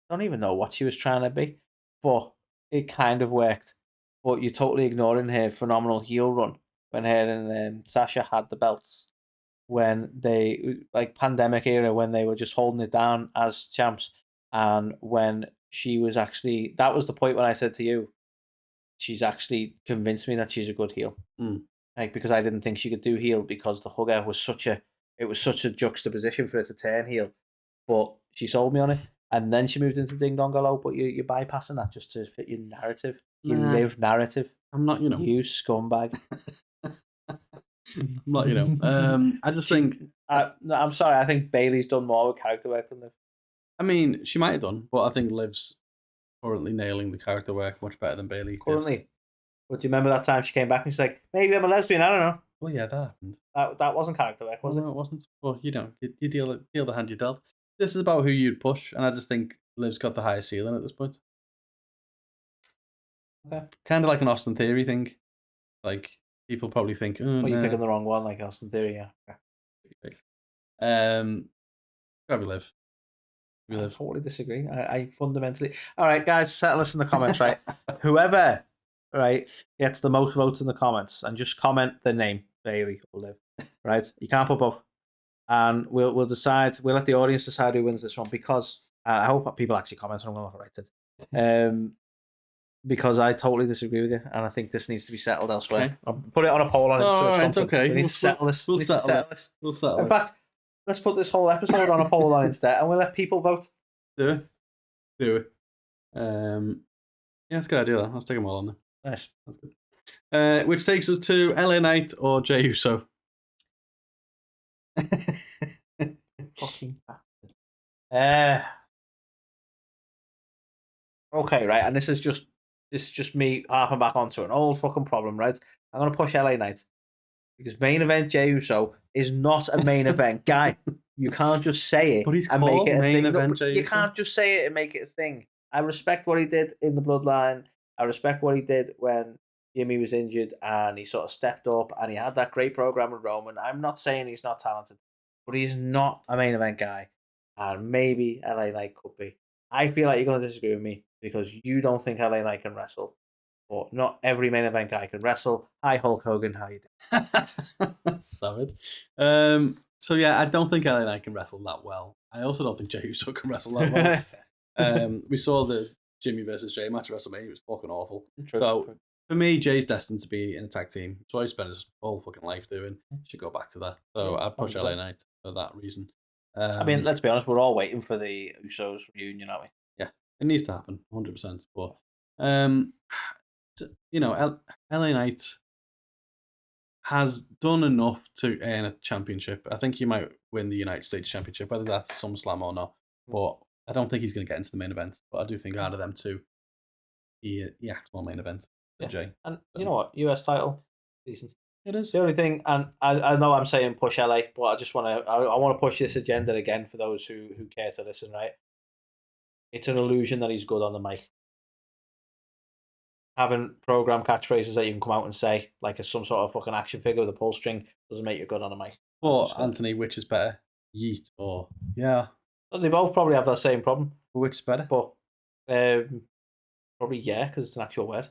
I don't even know what she was trying to be, but it kind of worked. But you're totally ignoring her phenomenal heel run when her and Sasha had the belts. When they, like pandemic era, when they were just holding it down as champs. And when she was actually, that was the point when I said to you, she's actually convinced me that she's a good heel. Like, because I didn't think she could do heel because the hugger was such a juxtaposition for her to turn heel. But she sold me on it. And then she moved into Ding Dong Hello, but you're bypassing that just to fit your narrative. Your Liv narrative. I'm not, You scumbag. I'm not, I just think... I'm sorry, I think Bailey's done more with character work than Liv. I mean, she might have done, but I think Liv's currently nailing the character work much better than Bailey. Currently? But do you remember that time she came back and she's like, maybe I'm a lesbian, I don't know. Well, yeah, that happened. That wasn't character work, was it? No, it wasn't. Well, you deal the hand you dealt. This is about who you'd push, and I just think Liv's got the highest ceiling at this point. Okay. Kind of like an Austin Theory thing. Like, people probably think, you're picking the wrong one, like Austin Theory, yeah. Okay. Gotta be Liv. I totally disagree. I fundamentally... All right, guys, settle us in the comments, right? Whoever, right, gets the most votes in the comments, and just comment the name, Bailey or Liv, right? You can't put both. And we'll decide, we'll let the audience decide who wins this one, because I hope people actually comment, so I'm going to write it. Because I totally disagree with you, and I think this needs to be settled elsewhere. Okay. I'll put it on a poll on Instagram. It's okay. We need to settle this. We'll settle it. In fact, let's put this whole episode on a poll on instead, and we'll let people vote. Do it. Yeah, that's a good idea. Let's take them all on there. Nice. That's good. Which takes us to LA Knight or Jey Uso. Fucking bastard. Okay, right, and this is just me harping back onto an old fucking problem, right? I'm gonna push LA Knight because main event Jey Uso is not a main event guy. You can't just say it, but he's and called make it a main thing. event. No, you can't just say it and make it a thing. I respect what he did in the Bloodline. I respect what he did when Jimmy was injured and he sort of stepped up and he had that great program with Roman. I'm not saying he's not talented, but he's not a main event guy, and maybe LA Knight could be. I feel like you're going to disagree with me because you don't think LA Knight can wrestle. But not every main event guy can wrestle. Hi, Hulk Hogan. How you doing? Savage. So, yeah, I don't think LA Knight can wrestle that well. I also don't think Jey Uso can wrestle that well. We saw the Jimmy versus Jey match at WrestleMania. It was fucking awful. True. For me, Jay's destined to be in a tag team. It's what he spent his whole fucking life doing. Should go back to that. So I'd push LA Knight for that reason. I mean, let's be honest, we're all waiting for the Usos reunion, aren't we? Yeah, it needs to happen, 100%. But, LA Knight has done enough to earn a championship. I think he might win the United States Championship, whether that's SummerSlam or not. But I don't think he's going to get into the main event. But I do think out of them two, he acts more main event than Jey. And you know what? US title, decent. It is. The only thing, and I know I'm saying push LA, but I just want to, I want to push this agenda again for those who care to listen, right? It's an illusion that he's good on the mic. Having program catchphrases that you can come out and say, like it's some sort of fucking action figure with a pull string, doesn't make you good on the mic. Or Anthony, which is better? Yeet or yeah? Well, they both probably have that same problem. Which is better? But probably yeah, because it's an actual word.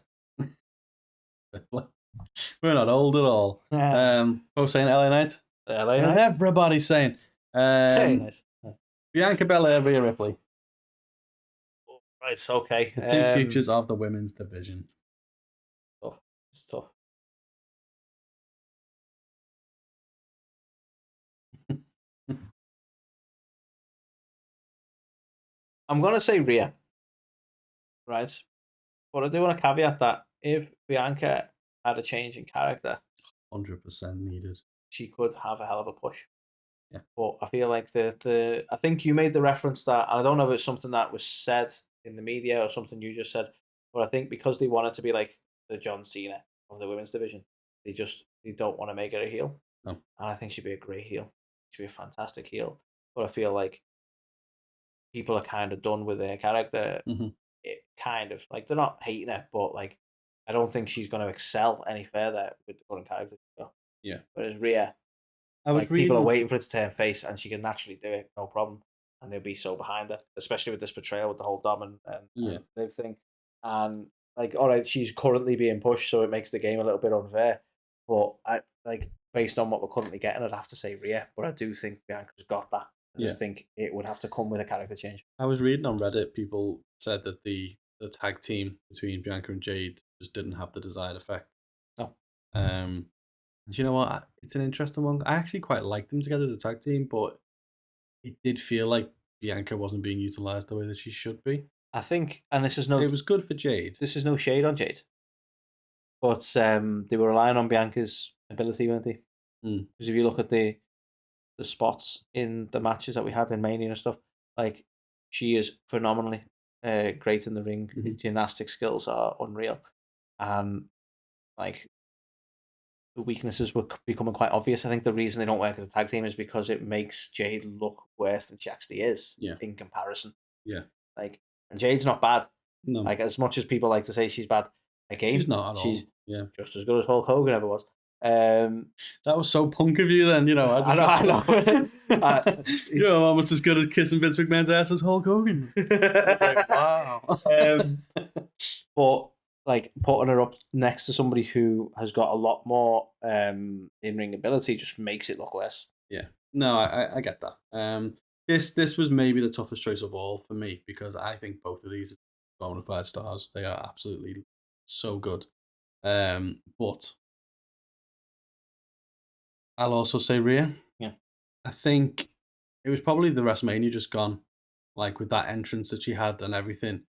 We're not old at all. Both saying LA Knight. LA Knight. Everybody's saying. Nice. Bianca Belair, Rhea Ripley. Right, it's okay. The two futures of the women's division. It's tough. I'm gonna say Rhea, right? But I do want to caveat that if Bianca had a change in character, 100% needed. she could have a hell of a push. Yeah. But I feel like I think you made the reference that, and I don't know if it's something that was said in the media or something you just said, but I think because they wanted to be like the John Cena of the women's division, they don't want to make her a heel. No. And I think she'd be a great heel. She'd be a fantastic heel. But I feel like people are kind of done with her character. Mm-hmm. It kind of like they're not hating her, but like I don't think she's going to excel any further with the current character. Yeah. Whereas Rhea, people are waiting for it to turn face, and she can naturally do it, no problem, and they'll be so behind her, especially with this portrayal with the whole Dom and Liv thing. And like, all right, she's currently being pushed, so it makes the game a little bit unfair. But based on what we're currently getting, I'd have to say Rhea. But I do think Bianca's got that. I just think it would have to come with a character change. I was reading on Reddit, people said that the tag team between Bianca and Jade just didn't have the desired effect. No. And you know what? It's an interesting one. I actually quite liked them together as a tag team, but it did feel like Bianca wasn't being utilized the way that she should be. I think, and this is It was good for Jade. This is no shade on Jade, but they were relying on Bianca's ability, weren't they? Because if you look at the spots in the matches that we had in Mania and stuff, like she is phenomenally great in the ring. Mm-hmm. Gymnastic skills are unreal, and like the weaknesses were becoming quite obvious. I think the reason they don't work as a tag team is because it makes Jade look worse than she actually is. In comparison. Yeah. Like, and Jade's not bad. No. Like, as much as people like to say she's bad, again, she's not at all. She's just as good as Hulk Hogan ever was. That was so punk of you then, you know. I know. You're almost as good at kissing Vince McMahon's ass as Hulk Hogan. It's like, wow. But like putting her up next to somebody who has got a lot more in-ring ability just makes it look worse. Yeah. No, I get that. This was maybe the toughest choice of all for me because I think both of these are bona fide stars. They are absolutely so good. But I'll also say Rhea. Yeah. I think it was probably the WrestleMania just gone. Like with that entrance that she had and everything.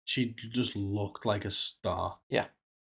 She just looked like a star. Yeah.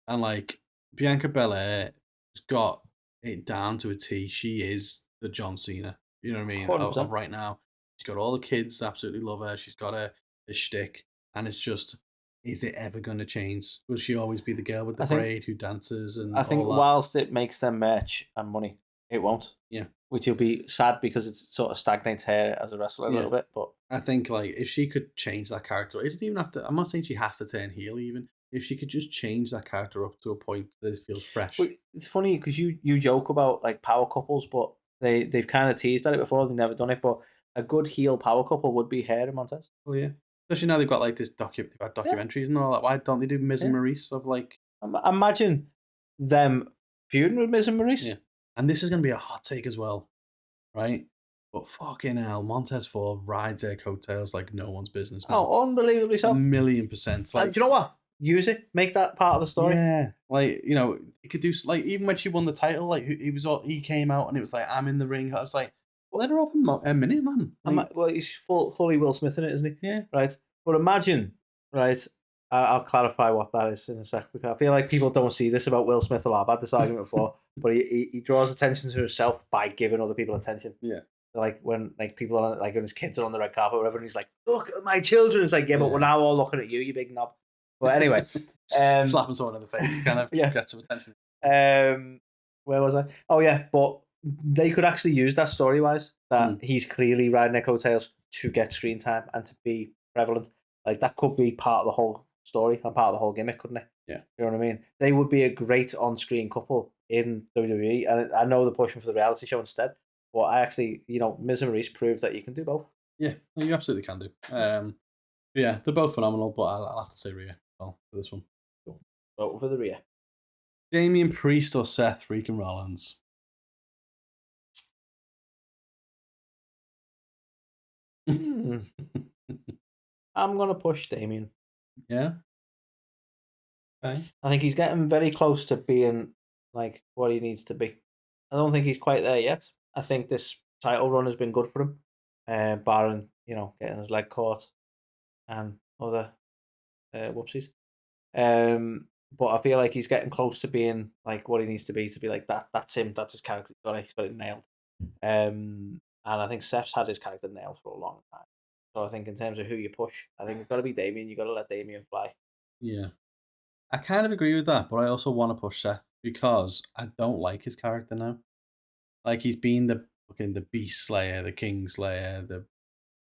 And like Bianca Belair has got it down to a T. She is the John Cena. You know what I mean? Of right now. She's got all the kids absolutely love her. She's got a shtick. And it's just, is it ever going to change? Will she always be the girl with the braid who dances and I think all that? whilst it makes them merch and money, it won't. Yeah. Which will be sad because it sort of stagnates her as a wrestler a little bit. But I think like if she could change that character, it doesn't even have to. I'm not saying she has to turn heel even. If she could just change that character up to a point that it feels fresh. But it's funny because you joke about like power couples, but they've kind of teased at it before. They've never done it, but a good heel power couple would be her and Montez. Oh yeah, especially now they've got like this documentaries and all that. Why don't they do Miz and Maurice of like? Imagine them feuding with Miz and Maurice. Yeah, and this is gonna be a hot take as well, right? But fucking hell, Montez Ford rides their coattails like no one's business. Man. Oh, unbelievably so. 1,000,000%. Like, do you know what? Use it. Make that part of the story. Yeah, like you know, it could do like even when she won the title, like he came out and it was like I'm in the ring. I was like, well, let her off a minute, man. Like, well, he's fully Will Smith in it, isn't he? Yeah. Right. But imagine, right? I'll clarify what that is in a sec because I feel like people don't see this about Will Smith a lot. I've had this argument before, but he draws attention to himself by giving other people attention. Yeah. Like when people are like when his kids are on the red carpet or whatever, and he's like, "Look at my children." It's like, yeah, but we're now all looking at you, you big knob. But anyway, slapping someone in the face kind of gets some attention. Where was I? Oh yeah, but they could actually use that story wise that he's clearly riding their coattails to get screen time and to be prevalent. Like that could be part of the whole story and part of the whole gimmick, couldn't it? Yeah, you know what I mean. They would be a great on-screen couple in WWE, and I know they're pushing for the reality show instead. But I actually, Miz and Maurice proves that you can do both. Yeah, you absolutely can do. Yeah, they're both phenomenal, but I'll have to say Rhea for this one. Cool. Vote for the Rhea. Damian Priest or Seth freaking Rollins? I'm gonna push Damian. Yeah. Okay. I think he's getting very close to being like what he needs to be. I don't think he's quite there yet. I think this title run has been good for him, barring getting his leg caught and other whoopsies. But I feel like he's getting close to being like what he needs to be like that. That's him. That's his character. He's got it nailed. And I think Seth's had his character nailed for a long time. So I think in terms of who you push, I think it's got to be Damien. You got to let Damien fly. Yeah. I kind of agree with that, but I also want to push Seth because I don't like his character now. Like he's been the Beast Slayer, the King Slayer, the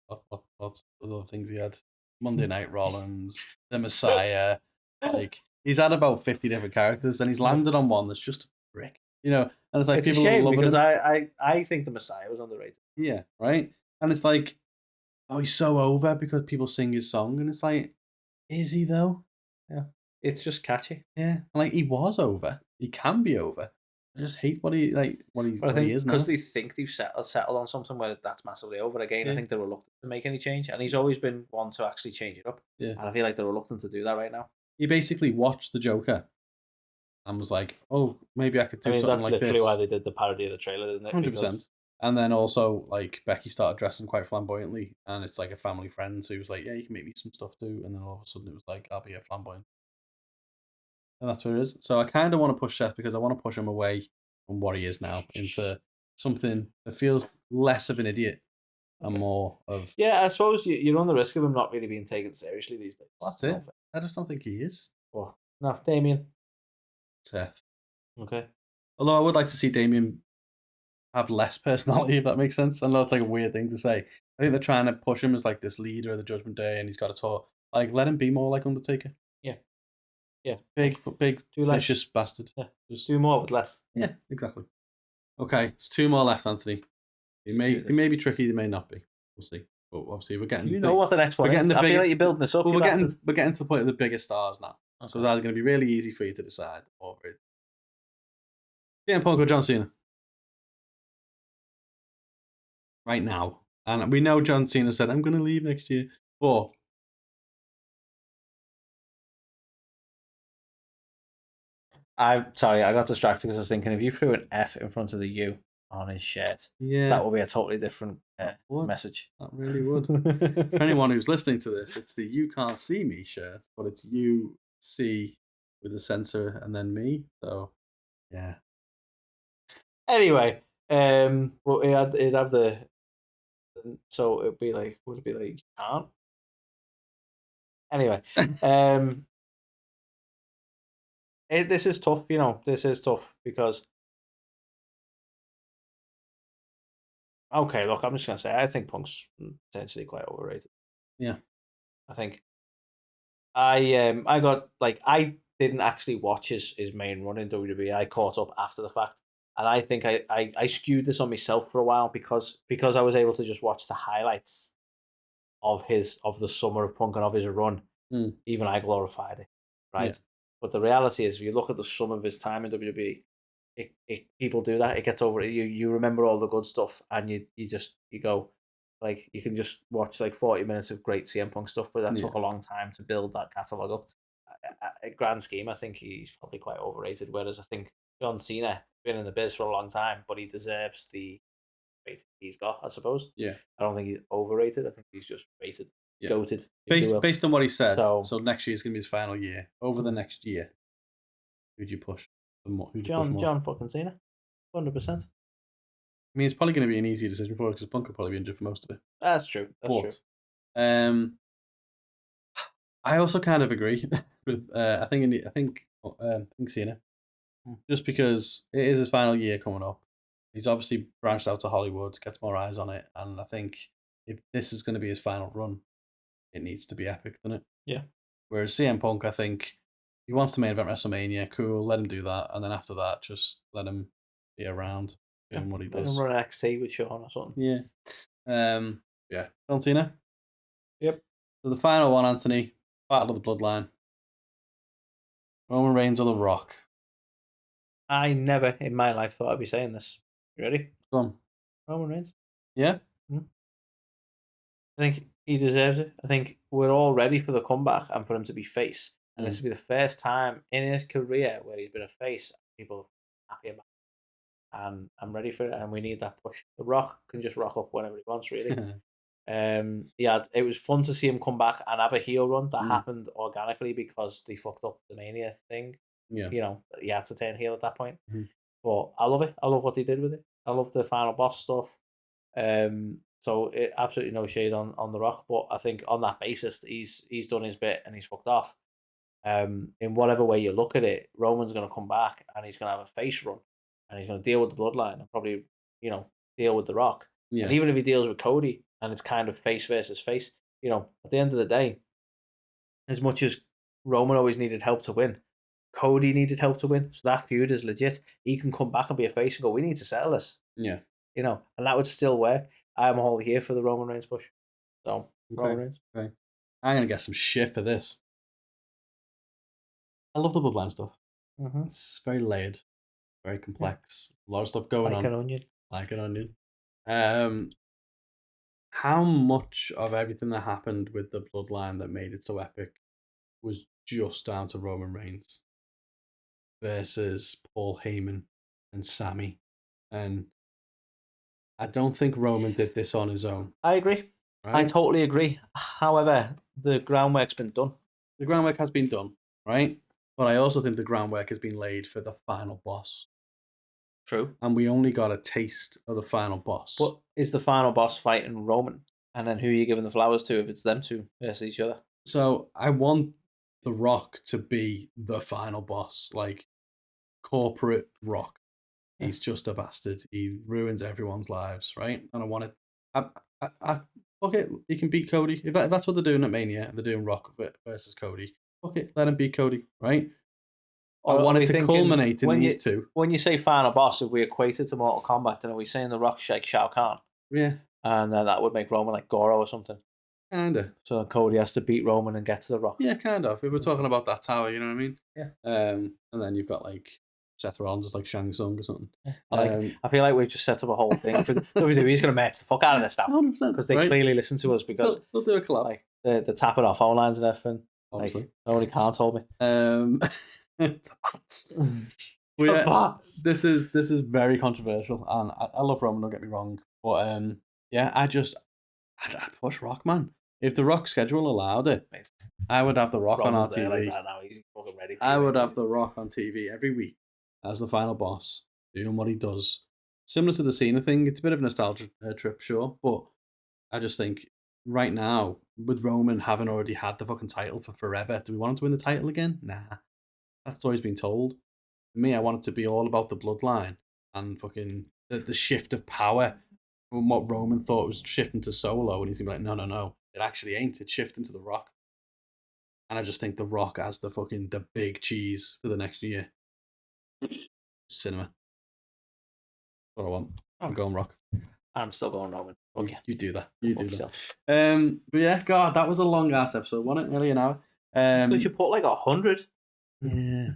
what other things he had? Monday Night Rollins, the Messiah. Like he's had about 50 different characters, and he's landed on one that's just a brick. And it's like It's a people shame loving because him. I think the Messiah was underrated. Yeah, right. And it's like, oh, he's so over because people sing his song, and it's like, is he though? Yeah, it's just catchy. Yeah, like he was over. He can be over. I just hate what he But I what think he is now. because they think they've settled on something where that's massively over again. Yeah. I think they're reluctant to make any change, and he's always been one to actually change it up. Yeah, and I feel like they're reluctant to do that right now. he basically watched the Joker and was like, "Oh, maybe I could do something that's like literally this." why they did the parody of the trailer, isn't it? 100%. And then also, like, Becky started dressing quite flamboyantly, and it's like a family friend, so he was like, "Yeah, you can make me some stuff too." And then all of a sudden, it was like, "I'll be a flamboyant," and that's what it is. So I kind of want to push Seth because I want to push him away from what he is now into something that feels less of an idiot and more of. Yeah, I suppose you run the risk of him not really being taken seriously these days. That's it. I just don't think he is. Oh, no, Damien. Seth. Okay. Although I would like to see Damien have less personality, if that makes sense. I know it's like a weird thing to say. I think they're trying to push him as like this leader of the Judgment Day, and he's got to talk. Like, let him be more like Undertaker. Yeah. Yeah. Big, do less. vicious bastard. Yeah. Just do more with less. Yeah, exactly. Okay, there's 2 more left, Anthony. They may be tricky, they may not be. We'll see. But obviously, we're getting. You know what the next one is. I feel like you're building this up. Well, we're getting to the point of the bigger stars now. Okay. So it's either going to be really easy for you to decide, or CM Punk or John Cena. Right now. And we know John Cena said, I'm going to leave next year. But I'm sorry, I got distracted because I was thinking if you threw an F in front of the U on his shirt, that would be a totally different message. That really would. For anyone who's listening to this, it's the You Can't See Me shirt, but it's you see with the censor and then me. So, yeah. Anyway, well, it'd have the. So it'd be like, would it be like, you can't? Anyway, this is tough, this is tough because. Okay, look, I'm just going to say, I think Punk's potentially quite overrated. Yeah. I think I didn't actually watch his main run in WWE. I caught up after the fact. And I think I skewed this on myself for a while because I was able to just watch the highlights of the summer of Punk and of his run. Even I glorified it, right? Yeah. But the reality is, if you look at the sum of his time in WWE, people do that. It gets over it. You remember all the good stuff, and you go, like, you can just watch like 40 minutes of great CM Punk stuff, but that took a long time to build that catalogue up. At grand scheme, I think he's probably quite overrated. Whereas I think John Cena been in the biz for a long time, but he deserves the rate he's got, I suppose. Yeah. I don't think he's overrated. I think he's just rated, goated. Based on what he said, so next year is going to be his final year. Over the next year, who'd you push? John fucking Cena, 100%. I mean, it's probably going to be an easy decision for it because Punk will probably be injured for most of it. That's true. True. I also kind of agree with. I think Cena, just because it is his final year coming up. He's obviously branched out to Hollywood, gets more eyes on it, and I think if this is going to be his final run, it needs to be epic, doesn't it? Yeah. Whereas CM Punk, I think he wants to main event WrestleMania. Cool, let him do that, and then after that, just let him be around doing what he does. Let him run NXT with Sean or something. Yeah. Yeah. John Cena. Yep. So the final one, Anthony. Battle of the Bloodline. Roman Reigns or The Rock? I never in my life thought I'd be saying this. You ready? Go on. Roman Reigns. Yeah? I think he deserves it. I think we're all ready for the comeback and for him to be face. And this will be the first time in his career where he's been a face. People are happy about it. And I'm ready for it. And we need that push. The Rock can just rock up whenever he wants, really. It was fun to see him come back and have a heel run that Mm. happened organically because they fucked up the Mania thing. Yeah. You know, you had to turn heel at that point. Mhm. But I love it. I love what they did with it. I love the final boss stuff. So absolutely no shade on The Rock, but I think on that basis, he's done his bit and he's fucked off. In whatever way you look at it, Roman's going to come back and he's going to have a face run, and he's going to deal with the bloodline and probably deal with The Rock. Yeah. And even if he deals with Cody and it's kind of face versus face, at the end of the day, as much as Roman always needed help to win, Cody needed help to win. So that feud is legit. He can come back and be a face and go, we need to settle this. Yeah. And that would still work. I'm all here for the Roman Reigns push. So, Roman Reigns. Okay. I'm going to get some shit for this. I love the bloodline stuff. Mm-hmm. It's very layered, very complex. A lot of stuff going on. Like an onion. Like an onion. How much of everything that happened with the bloodline that made it so epic was just down to Roman Reigns versus Paul Heyman and Sami? And I don't think Roman did this on his own. I agree. Right? I totally agree. However, the groundwork's been done. The groundwork has been done, right? But I also think the groundwork has been laid for the final boss. True. And we only got a taste of the final boss. But is the final boss fighting Roman? And then who are you giving the flowers to if it's them two versus each other? So I want The Rock to be the final boss, like corporate Rock. He's just a bastard. He ruins everyone's lives, right? And I want it. Fuck it. He can beat Cody. If that's what they're doing at Mania, they're doing Rock versus Cody. Fuck it. Let him beat Cody, right? I want it to culminate in these two. When you say final boss, if we equate it to Mortal Kombat, then are we saying The Rock shake Shao Kahn? Yeah. And then that would make Roman like Goro or something. Kinda. So Cody has to beat Roman and get to The Rock. Yeah, kind of. If we're talking about that tower, you know what I mean? Yeah. And then you've got like Seth Rollins, just like Shang Tsung or something. I feel like we've just set up a whole thing for WWE's going to match the fuck out of this now 100%. because they clearly listen to us because they'll do a collab. Like they're tapping our phone lines and everything. Obviously. Like, nobody can't hold me. Bats. This is very controversial, and I love Roman. Don't get me wrong, but yeah, I'd push Rock, man. If the Rock schedule allowed it, I would have the Rock on our TV. Like that now. He's fucking ready. I would have the Rock on TV every week as the final boss, doing what he does. Similar to the Cena thing, it's a bit of a nostalgia trip, sure, but I just think right now, with Roman having already had the fucking title for forever, do we want him to win the title again? Nah. That's always been told. For me, I want it to be all about the bloodline and fucking the shift of power from what Roman thought was shifting to Solo, and he's gonna be like, no, it actually ain't. It's shifting to The Rock. And I just think The Rock as the big cheese for the next year. Cinema. What I want. I'm going Rock. I'm still going Roman. Okay. You do that. You do that. But yeah, God, that was a long ass episode, wasn't it? Nearly an hour. We should put like 100. Yeah.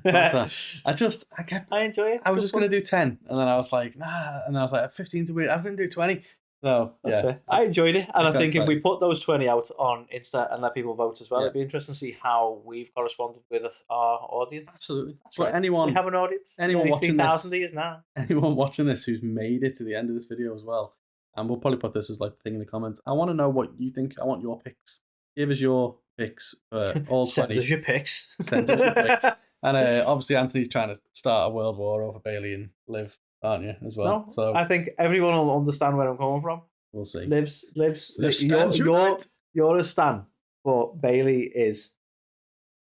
I enjoy it. I was just gonna do 10, and then I was like, nah, and then I was like, 15's weird. I'm gonna do 20. So That's yeah, fair. I enjoyed it, and I think if excited. we put those 20 out on Insta and let people vote as well, Yeah. it'd be interesting to see how we've corresponded with our audience. Absolutely. That's So right. anyone, We have an audience. anyone watching 3,000 this, years now. anyone watching this who's made it to the end of this video as well, and we'll probably put this as like the thing in the comments. I want to know what you think. I want your picks. Give us your picks for all 20. Send us your picks. Send us your picks. And obviously Anthony's trying to start a world war over Bailey and Liv, aren't you, as well? No, So I think everyone will understand where I'm coming from. we'll see. Liv's stands united. you're a stan, but Bailey is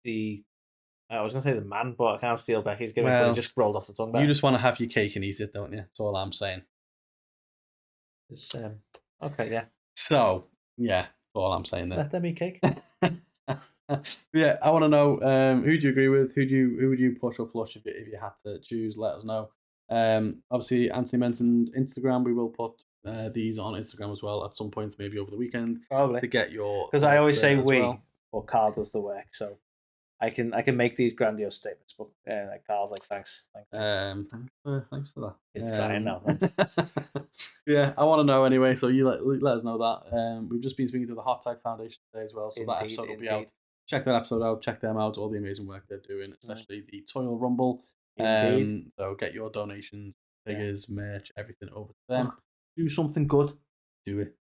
the. I was gonna say the man, but I can't steal Becky's gimmick. But Well, he just rolled off the tongue. You just want to have your cake and eat it, don't you? That's all I'm saying. It's, okay, yeah. So, yeah, that's all I'm saying there. Let them eat cake. Yeah, I want to know who do you agree with? Who would you push or flush if you had to choose? Let us know. Obviously, Anthony mentioned Instagram. We will put these on Instagram as well at some point, maybe over the weekend, Probably to get your. because I always say as we, well. but Carl does the work, so I can make these grandiose statements. But like Carl's like, thanks. Thanks for that. It's trying now. Yeah, I want to know anyway. So you let us know that. We've just been speaking to the Hot Tag Foundation today as well, so that episode will be out. Check that episode out. Check them out. All the amazing work they're doing, especially the Toil Rumble. So get your donations, figures, merch, everything over to them. Do something good. Do it.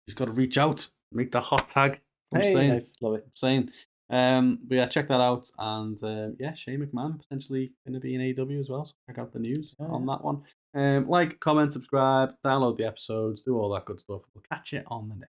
He's got to reach out, make that hot tag. I'm Hey, saying. nice, love it. I'm saying. But yeah, check that out. And Shane McMahon potentially going to be in AEW as well. So check out the news on that one. Like, comment, subscribe, download the episodes, do all that good stuff. We'll catch you on the next.